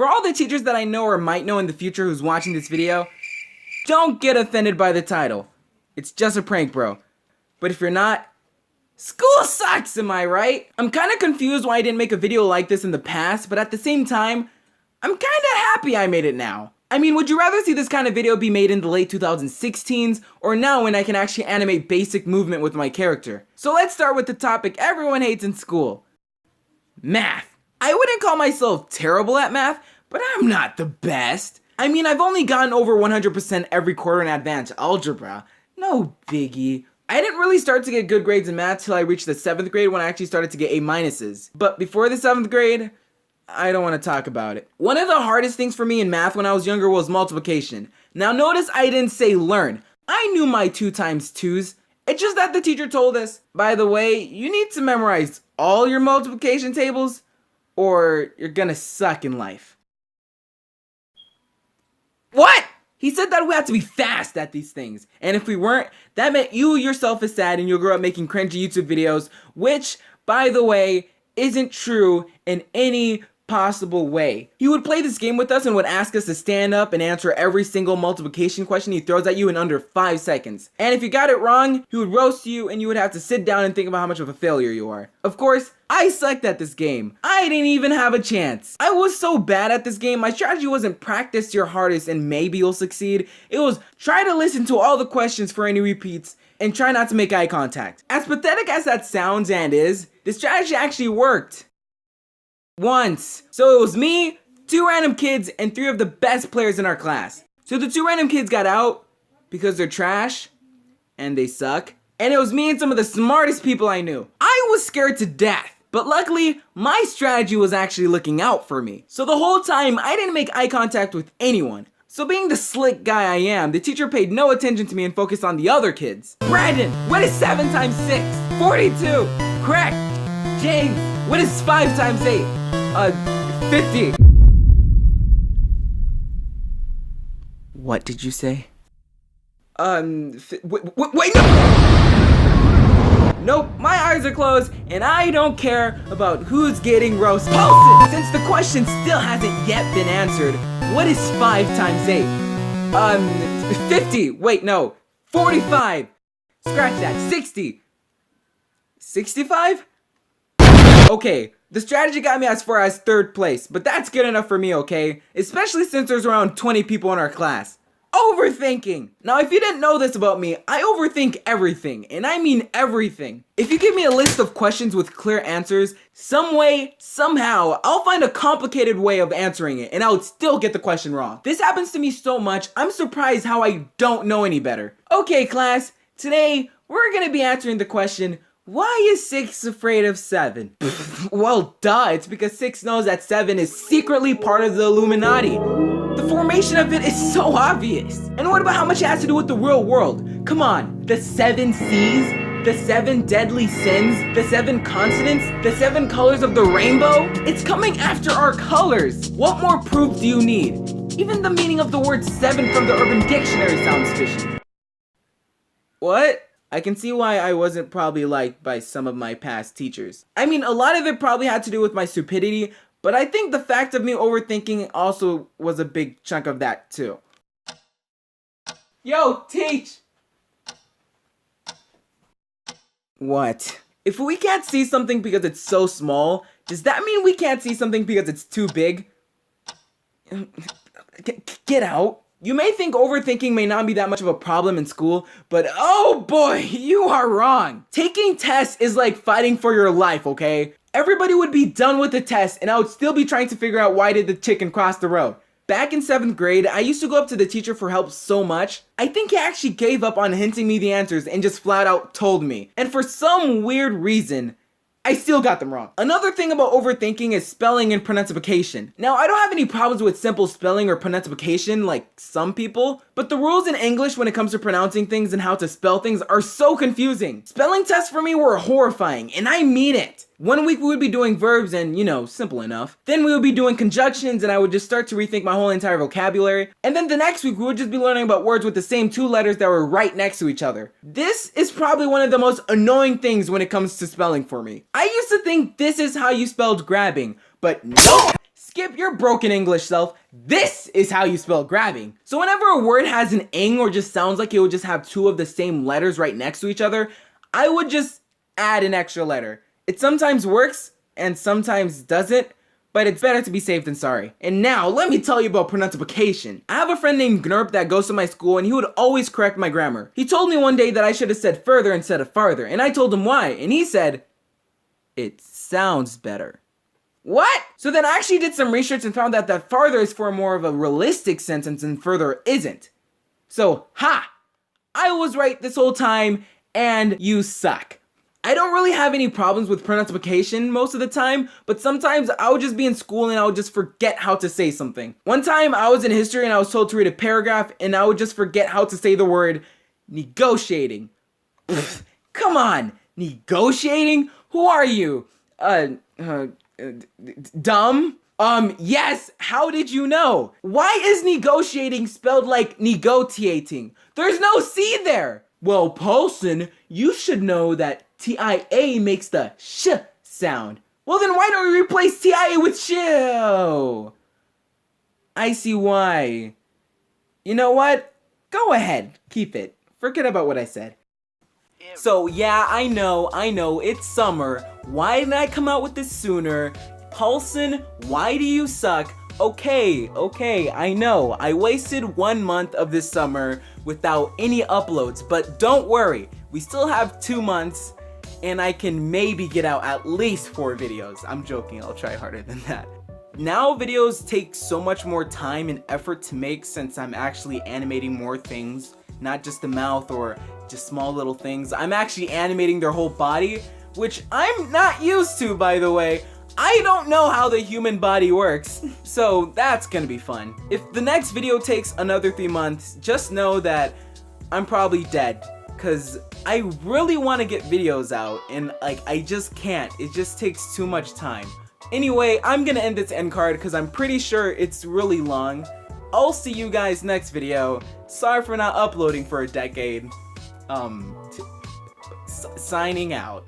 For all the teachers that I know or might know in the future who's watching this video, don't get offended by the title. It's just a prank, bro. But if you're not, school sucks, am I right? I'm kind of confused why I didn't make a video like this in the past, but at the same time, I'm kind of happy I made it now. I mean, would you rather see this kind of video be made in the late 2016s, or now when I can actually animate basic movement with my character? So let's start with the topic everyone hates in school. Math. I wouldn't call myself terrible at math, but I'm not the best. I mean, I've only gotten over 100% every quarter in advanced algebra. No biggie. I didn't really start to get good grades in math till I reached the 7th grade when I actually started to get A-minuses. But before the 7th grade, I don't want to talk about it. One of the hardest things for me in math when I was younger was multiplication. Now notice I didn't say learn. I knew my 2 times 2's. It's just that the teacher told us, by the way, you need to memorize all your multiplication tables or you're gonna suck in life. What? He said that we had to be fast at these things. And if we weren't, that meant you yourself is sad and you'll grow up making cringy YouTube videos, which, by the way, isn't true in any possible way. He would play this game with us and would ask us to stand up and answer every single multiplication question he throws at you in under 5 seconds. And if you got it wrong, he would roast you and you would have to sit down and think about how much of a failure you are. Of course, I sucked at this game. I didn't even have a chance. I was so bad at this game, my strategy wasn't practice your hardest and maybe you'll succeed. It was try to listen to all the questions for any repeats and try not to make eye contact. As pathetic as that sounds and is, the strategy actually worked. Once. So it was me, 2 random kids, and 3 of the best players in our class. So the 2 random kids got out because they're trash and they suck. And it was me and some of the smartest people I knew. I was scared to death. But luckily, my strategy was actually looking out for me. So the whole time, I didn't make eye contact with anyone. So being the slick guy I am, the teacher paid no attention to me and focused on the other kids. Brandon, what is 7 times 6? 42. Correct. James, what is 5 times 8? 50. What did you say? Wait, no! Nope, my eyes are closed, and I don't care about who's getting roasted. Since the question still hasn't yet been answered, what is 5 times 8? 50. Wait, no. 45. Scratch that. 60. 65? Okay, the strategy got me as far as 3rd place, but that's good enough for me, okay? Especially since there's around 20 people in our class. Overthinking! Now, if you didn't know this about me, I overthink everything, and I mean everything. If you give me a list of questions with clear answers, some way, somehow, I'll find a complicated way of answering it, and I would still get the question wrong. This happens to me so much, I'm surprised how I don't know any better. Okay, class, today, we're gonna be answering the question, why is 6 afraid of 7? Well, duh, it's because 6 knows that 7 is secretly part of the Illuminati. The formation of it is so obvious. And what about how much it has to do with the real world? Come on, the 7 seas? The 7 deadly sins? The 7 consonants? The 7 colors of the rainbow? It's coming after our colors. What more proof do you need? Even the meaning of the word 7 from the Urban Dictionary sounds fishy. What? I can see why I wasn't probably liked by some of my past teachers. I mean, a lot of it probably had to do with my stupidity, but I think the fact of me overthinking also was a big chunk of that too. Yo, teach! What? If we can't see something because it's so small, does that mean we can't see something because it's too big? Get out. You may think overthinking may not be that much of a problem in school, but oh boy, you are wrong. Taking tests is like fighting for your life, okay? Everybody would be done with the test and I would still be trying to figure out why did the chicken cross the road. Back in 7th grade, I used to go up to the teacher for help so much, I think he actually gave up on hinting me the answers and just flat out told me. And for some weird reason, I still got them wrong. Another thing about overthinking is spelling and pronunciation. Now, I don't have any problems with simple spelling or pronunciation like some people, but the rules in English when it comes to pronouncing things and how to spell things are so confusing. Spelling tests for me were horrifying, and I mean it. One week we would be doing verbs and, you know, simple enough. Then we would be doing conjunctions and I would just start to rethink my whole entire vocabulary. And then the next week we would just be learning about words with the same 2 letters that were right next to each other. This is probably one of the most annoying things when it comes to spelling for me. I used to think this is how you spelled grabbing, but no! Skip your broken English self. This is how you spell grabbing. So whenever a word has an ing or just sounds like it would just have two of the same letters right next to each other, I would just add an extra letter. It sometimes works and sometimes doesn't, but it's better to be safe than sorry. And now, let me tell you about pronunciation. I have a friend named Gnurp that goes to my school and he would always correct my grammar. He told me one day that I should have said further instead of farther, and I told him why, and he said, "It sounds better." What? So then I actually did some research and found out that farther is for more of a realistic sentence and further isn't. So, I was right this whole time, and you suck. I don't really have any problems with pronunciation most of the time, but sometimes I would just be in school and I would just forget how to say something. One time I was in history and I was told to read a paragraph and I would just forget how to say the word negotiating. Come on, negotiating? Who are you? Dumb? Yes, how did you know? Why is negotiating spelled like negotiating? There's no C there. Well, Paulson, you should know that TIA makes the sh sound. Well, then why don't we replace TIA with show? I see why. You know what? Go ahead, keep it. Forget about what I said. So yeah, I know, it's summer. Why didn't I come out with this sooner? Paulson, why do you suck? Okay, I know. I wasted 1 month of this summer without any uploads, but don't worry. We still have 2 months, and I can maybe get out at least 4 videos. I'm joking, I'll try harder than that. Now videos take so much more time and effort to make since I'm actually animating more things, not just the mouth or just small little things. I'm actually animating their whole body, which I'm not used to, by the way. I don't know how the human body works, so that's gonna be fun. If the next video takes another 3 months, just know that I'm probably dead, cause I really want to get videos out, and I just can't. It just takes too much time. Anyway, I'm gonna end this end card because I'm pretty sure it's really long. I'll see you guys next video. Sorry for not uploading for a decade. Signing out.